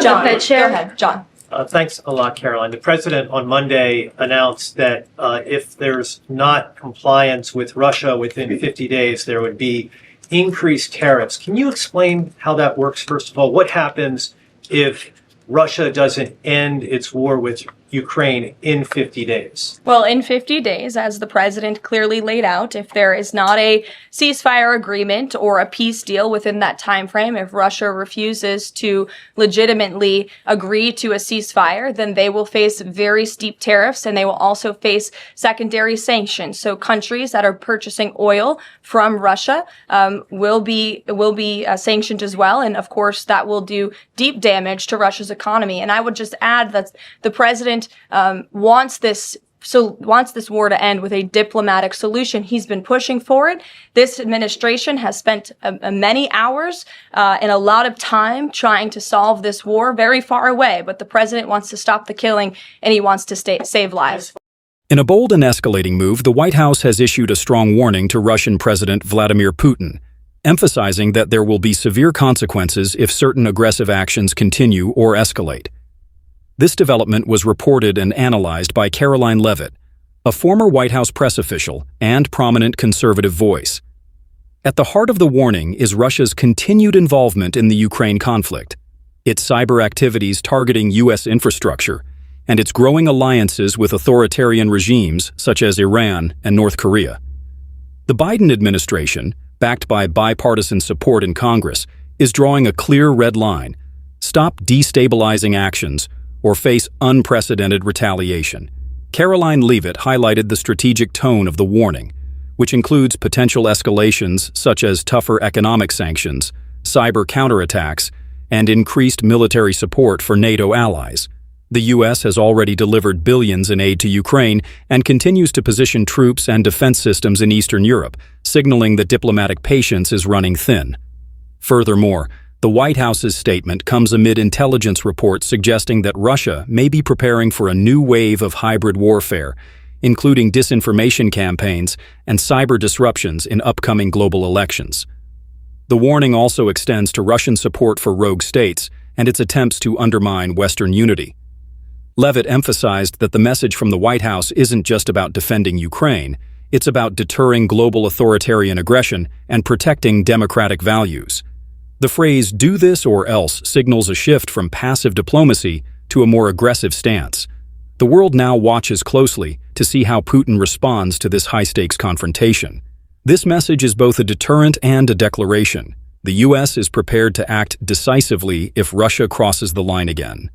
John, the chair. go ahead, John. Thanks a lot, Caroline. The president on Monday announced that if there's not compliance with Russia within 50 days, there would be increased tariffs. Can you explain how that works, first of all? What happens if Russia doesn't end its war with Ukraine in 50 days? Well, in 50 days, as the president clearly laid out, if there is not a ceasefire agreement or a peace deal within that time frame, if Russia refuses to legitimately agree to a ceasefire, then they will face very steep tariffs, and they will also face secondary sanctions. So countries that are purchasing oil from Russia will be sanctioned as well, and of course that will do deep damage to Russia's economy. And I would just add that the president wants this war to end with a diplomatic solution. He's been pushing for it. This administration has spent many hours and a lot of time trying to solve this war very far away, but the president wants to stop the killing and he wants to save lives. In a bold and escalating move, the White House has issued a strong warning to Russian President Vladimir Putin, emphasizing that there will be severe consequences if certain aggressive actions continue or escalate. This development was reported and analyzed by Karoline Leavitt, a former White House press official and prominent conservative voice. At the heart of the warning is Russia's continued involvement in the Ukraine conflict, its cyber activities targeting U.S. infrastructure, and its growing alliances with authoritarian regimes such as Iran and North Korea. The Biden administration, backed by bipartisan support in Congress, is drawing a clear red line: stop destabilizing actions or face unprecedented retaliation. Karoline Leavitt highlighted the strategic tone of the warning, which includes potential escalations such as tougher economic sanctions, cyber counterattacks, and increased military support for NATO allies. The U.S. has already delivered billions in aid to Ukraine and continues to position troops and defense systems in Eastern Europe, signaling that diplomatic patience is running thin. Furthermore, the White House's statement comes amid intelligence reports suggesting that Russia may be preparing for a new wave of hybrid warfare, including disinformation campaigns and cyber disruptions in upcoming global elections. The warning also extends to Russian support for rogue states and its attempts to undermine Western unity. Leavitt emphasized that the message from the White House isn't just about defending Ukraine, it's about deterring global authoritarian aggression and protecting democratic values. The phrase "do this or else" signals a shift from passive diplomacy to a more aggressive stance. The world now watches closely to see how Putin responds to this high-stakes confrontation. This message is both a deterrent and a declaration. The U.S. is prepared to act decisively if Russia crosses the line again.